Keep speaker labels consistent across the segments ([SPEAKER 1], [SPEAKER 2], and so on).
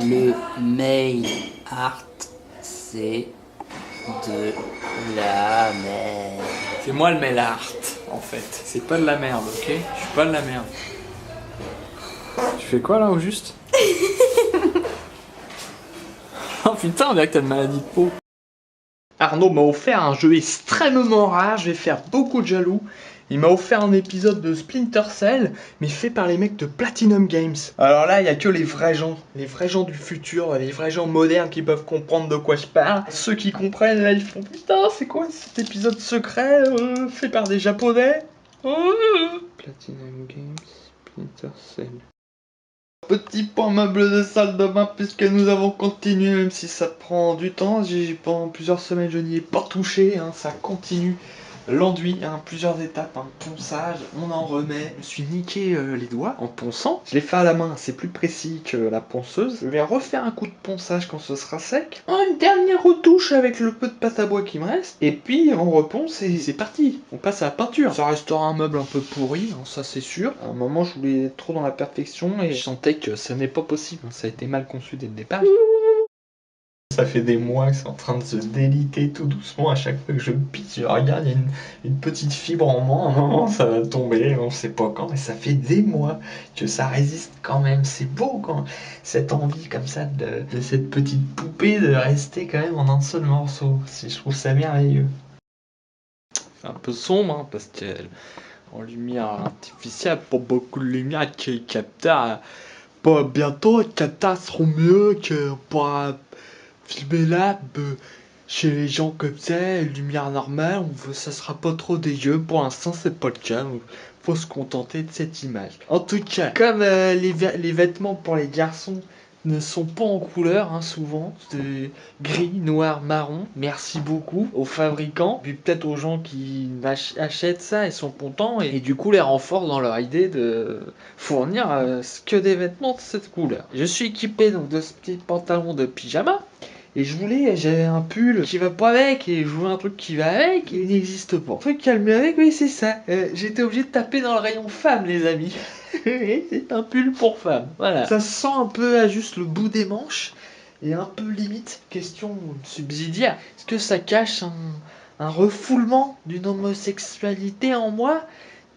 [SPEAKER 1] Le mail art, c'est de la merde.
[SPEAKER 2] C'est moi le mail art, en fait. C'est pas de la merde, ok? Je suis pas de la merde. Tu fais quoi là au juste? Oh putain, on dirait que t'as une maladie de peau. Arnaud m'a offert un jeu extrêmement rare, je vais faire beaucoup de jaloux. Il m'a offert un épisode de Splinter Cell, mais fait par les mecs de Platinum Games. Alors là, il n'y a que les vrais gens du futur, les vrais gens modernes qui peuvent comprendre de quoi je parle. Ceux qui comprennent, là, ils font putain, c'est quoi cet épisode secret fait par des japonais? Platinum Games, Splinter Cell. Petit point meuble de salle de bain puisque nous avons continué, même si ça prend du temps. Pendant plusieurs semaines je n'y ai pas touché, hein, ça continue. L'enduit, hein, plusieurs étapes, un ponçage, on en remet. Je me suis niqué les doigts en ponçant. Je l'ai fait à la main, c'est plus précis que la ponceuse. Je vais refaire un coup de ponçage quand ce sera sec. Une dernière retouche avec le peu de pâte à bois qui me reste. Et puis on reponce et c'est parti. On passe à la peinture. Ça restera un meuble un peu pourri, hein, ça c'est sûr. À un moment je voulais être trop dans la perfection et je sentais que ce n'est pas possible. Ça a été mal conçu dès le départ. Ça fait des mois que c'est en train de se déliter tout doucement. À chaque fois que je pisse, je regarde, il y a une petite fibre en moi. À un moment, ça va tomber, on sait pas quand, mais ça fait des mois que ça résiste quand même. C'est beau quand cette envie comme ça de cette petite poupée de rester quand même en un seul morceau. Je trouve ça merveilleux. C'est un peu sombre, hein, parce qu'en lumière artificielle, pas beaucoup de lumière qui est captée. Pas bientôt, les capteurs seront mieux que pour filmer là, chez les gens comme ça, lumière normale, ça sera pas trop dégueu. Pour l'instant, c'est pas le cas, donc faut se contenter de cette image. En tout cas, comme les vêtements pour les garçons ne sont pas en couleur, hein, souvent, c'est gris, noir, marron. Merci beaucoup aux fabricants, puis peut-être aux gens qui achètent ça et sont contents, et du coup les renforcent dans leur idée de fournir que des vêtements de cette couleur. Je suis équipé donc de ce petit pantalon de pyjama. Et j'avais un pull qui va pas avec, et je voulais un truc qui va avec, et il n'existe pas. Un truc qui va mieux avec, oui, c'est ça. J'étais obligé de taper dans le rayon femme, les amis. C'est un pull pour femme, voilà. Ça se sent un peu à juste le bout des manches, et un peu limite, question subsidiaire. Est-ce que ça cache un refoulement d'une homosexualité en moi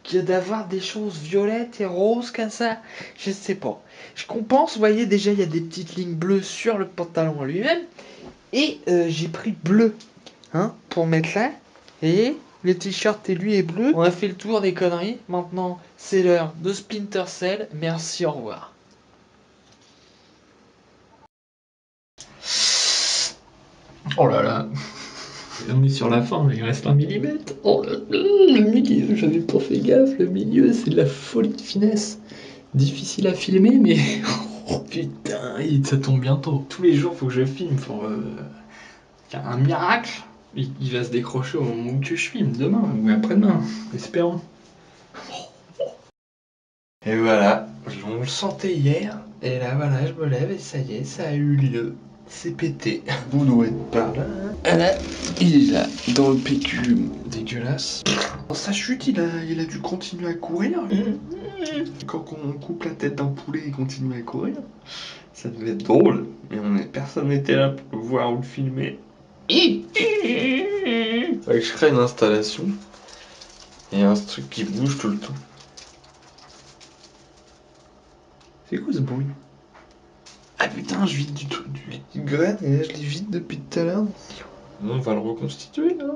[SPEAKER 2] que d'avoir des choses violettes et roses comme ça? Je sais pas. Je compense, vous voyez, déjà il y a des petites lignes bleues sur le pantalon en lui-même. Et j'ai pris bleu, hein, pour mettre là. Et le t-shirt et lui est bleu. On a fait le tour des conneries. Maintenant, c'est l'heure de Splinter Cell. Merci, au revoir. Oh là là. On est sur la fin, mais il reste 1 millimètre. Oh là là, le milieu, j'avais pas fait gaffe. Le milieu, c'est de la folie de finesse. Difficile à filmer, mais oh putain, ça tombe bientôt. Tous les jours, faut que je filme. Il y a un miracle. Il va se décrocher au moment où je filme, demain ou après-demain, espérons. Et voilà, on le sentait hier, et là voilà, je me lève et ça y est, ça a eu lieu. C'est pété. Vous doit être par là. Ah là, il est là, dans le PQ dégueulasse. Dans sa chute, il a dû continuer à courir. Quand on coupe la tête d'un poulet, il continue à courir. Ça devait être drôle, mais personne n'était là pour le voir ou le filmer. Faudrait que je crée une installation. Et un truc qui bouge tout le temps. C'est quoi ce bruit? Ah putain, je vide du truc du grain et là je l'ai vide depuis tout à l'heure. On va le reconstituer là.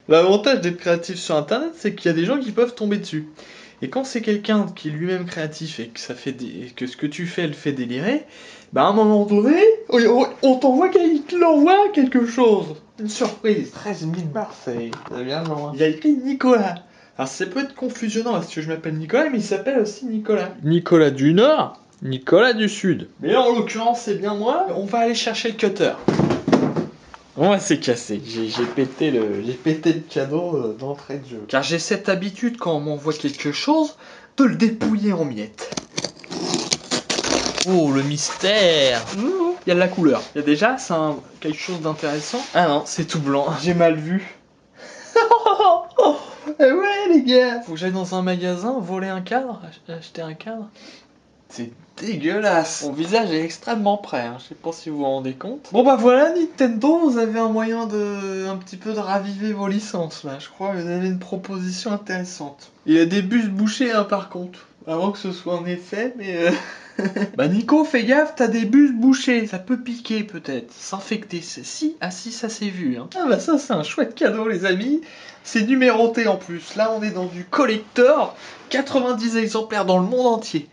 [SPEAKER 2] L'avantage d'être créatif sur internet, c'est qu'il y a des gens qui peuvent tomber dessus. Et quand c'est quelqu'un qui est lui-même créatif et que que ce que tu fais le fait délirer, bah à un moment donné, on t'envoie quelque chose. Une surprise. 13 000 Marseille. Ça vient loin. Il y a écrit Nicolas. Alors ça peut être confusionnant parce que je m'appelle Nicolas, mais il s'appelle aussi Nicolas. Nicolas du Nord, Nicolas du Sud. Mais là, en l'occurrence, c'est bien moi. On va aller chercher le cutter. Ouais, c'est cassé. J'ai pété le cadeau d'entrée de jeu. Car j'ai cette habitude quand on m'envoie quelque chose de le dépouiller en miettes. Oh, le mystère. Il y a de la couleur. Il y a déjà, c'est quelque chose d'intéressant. Ah non, c'est tout blanc. J'ai mal vu. Eh ouais, les gars. Faut que j'aille dans un magasin, voler un cadre, acheter un cadre. C'est dégueulasse. Mon visage est extrêmement prêt, hein. Je sais pas si vous vous rendez compte. Bon bah voilà Nintendo, vous avez un moyen de un petit peu de raviver vos licences là. Je crois que vous avez une proposition intéressante. Il y a des bus bouchés hein, par contre. Avant que ce soit un effet, mais bah Nico, fais gaffe, t'as des bus bouchés. Ça peut piquer peut-être, s'infecter. Si, ah si, ça s'est vu. Hein. Ah bah ça c'est un chouette cadeau les amis. C'est numéroté en plus. Là on est dans du collector. 90 exemplaires dans le monde entier.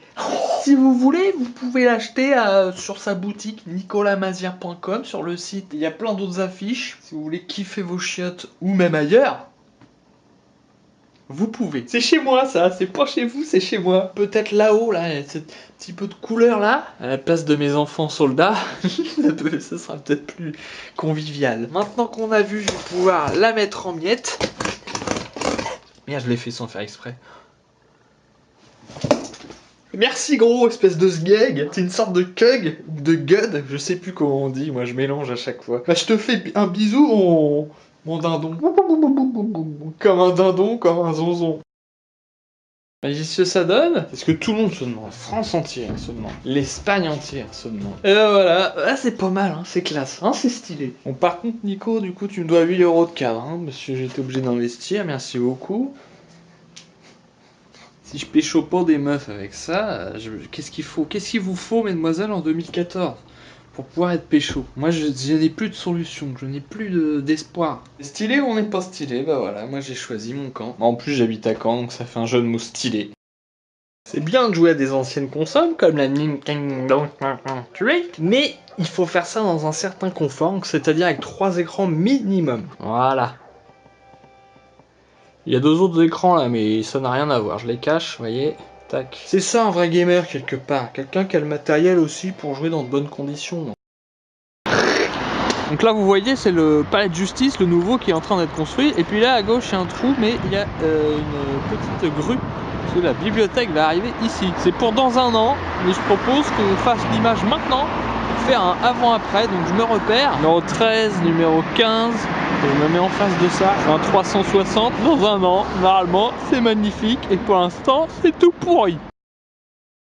[SPEAKER 2] Si vous voulez, vous pouvez l'acheter sur sa boutique nicolasmazière.com. Sur le site, il y a plein d'autres affiches. Si vous voulez kiffer vos chiottes ou même ailleurs, vous pouvez. C'est chez moi ça, c'est pas chez vous, c'est chez moi. Peut-être là-haut, là, il y a ce petit peu de couleur là. À la place de mes enfants soldats, ça sera peut-être plus convivial. Maintenant qu'on a vu, je vais pouvoir la mettre en miettes. Merde, je l'ai fait sans faire exprès. Merci gros, espèce de sgeg. C'est une sorte de kug, de gud, je sais plus comment on dit, moi je mélange à chaque fois. Bah je te fais un bisou, mon dindon. Comme un dindon, comme un zonzon. Magicieux ça donne? C'est ce que tout le monde se demande. France entière se demande. L'Espagne entière se demande. Et ben voilà, ah, c'est pas mal, hein. C'est classe, hein, c'est stylé. Bon par contre Nico, du coup tu me dois 8 € de cadre, hein, parce que j'étais obligé d'investir, merci beaucoup. Si je pécho pas des meufs avec ça, qu'est-ce qu'il faut? Qu'est-ce qu'il vous faut, mesdemoiselles, en 2014 pour pouvoir être pécho? Moi, je n'ai plus de solution, je n'ai plus d'espoir. Stylé ou on n'est pas stylé? Bah voilà, moi j'ai choisi mon camp. En plus, j'habite à Caen, donc ça fait un jeu de mots stylé. C'est bien de jouer à des anciennes consoles, comme la Nintendo 68, mais il faut faire ça dans un certain confort, c'est-à-dire avec 3 écrans minimum. Voilà. Il y a 2 autres écrans là, mais ça n'a rien à voir. Je les cache, vous voyez. Tac. C'est ça un vrai gamer quelque part. Quelqu'un qui a le matériel aussi pour jouer dans de bonnes conditions. Donc là, vous voyez, c'est le palais de justice, le nouveau qui est en train d'être construit. Et puis là, à gauche, il y a un trou, mais il y a une petite grue. Parce que la bibliothèque va arriver ici. C'est pour dans un an, mais je propose qu'on fasse l'image maintenant. Faire un avant-après, donc je me repère. Numéro 13, numéro 15. Je me mets en face de ça, un 360 dans un an, normalement c'est magnifique et pour l'instant c'est tout pourri.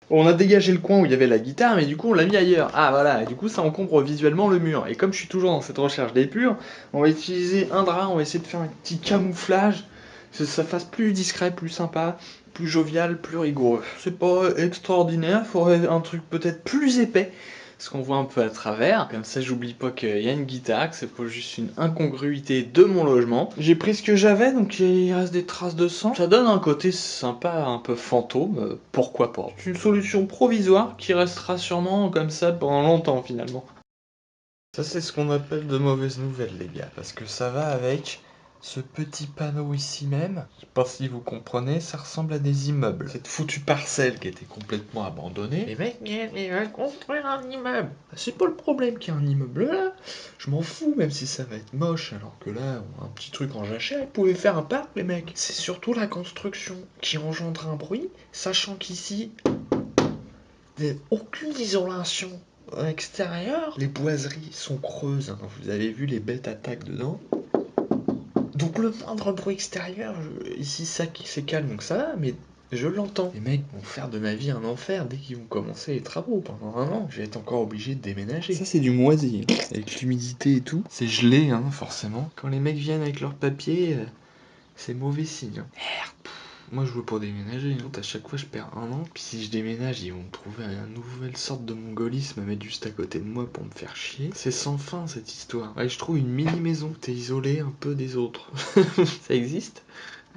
[SPEAKER 2] On a dégagé le coin où il y avait la guitare mais du coup on l'a mis ailleurs. Ah voilà, et du coup ça encombre visuellement le mur. Et comme je suis toujours dans cette recherche d'épure, on va utiliser un drap, on va essayer de faire un petit camouflage, que ça fasse plus discret, plus sympa, plus jovial, plus rigoureux. C'est pas extraordinaire, il faudrait un truc peut-être plus épais. Ce qu'on voit un peu à travers, comme ça j'oublie pas qu'il y a une guitare, que c'est pas juste une incongruité de mon logement. J'ai pris ce que j'avais, donc il reste des traces de sang. Ça donne un côté sympa, un peu fantôme, pourquoi pas. C'est une solution provisoire qui restera sûrement comme ça pendant longtemps finalement. Ça c'est ce qu'on appelle de mauvaises nouvelles les gars, parce que ça va avec ce petit panneau ici même, je sais pas si vous comprenez, ça ressemble à des immeubles. Cette foutue parcelle qui était complètement abandonnée. Les mecs, ils veulent construire un immeuble. C'est pas le problème qu'il y a un immeuble là. Je m'en fous, même si ça va être moche, alors que là, on a un petit truc en jachère, ils pouvaient faire un parc, les mecs. C'est surtout la construction qui engendre un bruit, sachant qu'ici, il n'y a aucune isolation extérieure. Les boiseries sont creuses, hein. Vous avez vu les bêtes attaquent dedans. Donc le moindre bruit extérieur, ici ça c'est calme donc ça va, mais je l'entends. Les mecs vont faire de ma vie un enfer dès qu'ils vont commencer les travaux. Pendant un an, je vais être encore obligé de déménager. Ça c'est du moisi, hein. Avec l'humidité et tout. C'est gelé, hein, forcément. Quand les mecs viennent avec leurs papiers, c'est mauvais signe. Hein. Merde. Moi je veux pas déménager, hein. À chaque fois je perds un an. Puis si je déménage, ils vont me trouver une nouvelle sorte de mongolisme à mettre juste à côté de moi pour me faire chier. C'est sans fin cette histoire. Ouais, je trouve une mini maison. T'es isolé un peu des autres. Ça existe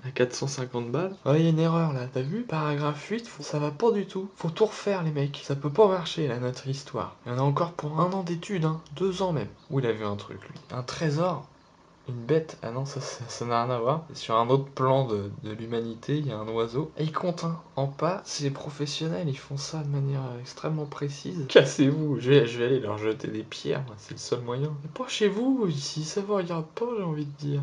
[SPEAKER 2] à 450 balles. Ouais, il y a une erreur là, t'as vu? Paragraphe 8, ça va pas du tout. Faut tout refaire les mecs. Ça peut pas marcher là, notre histoire. Il y en a encore pour 1 an d'études, hein. 2 ans même. Où il a vu un truc lui. Un trésor. Une bête, ah non, ça n'a rien à voir. Et sur un autre plan de l'humanité, il y a un oiseau. Et il compte, hein. En pas, c'est les professionnels, ils font ça de manière extrêmement précise. Cassez-vous, je vais aller leur jeter des pierres, c'est le seul moyen. Mais pas chez vous, ici, ça vous regarde pas, j'ai envie de dire.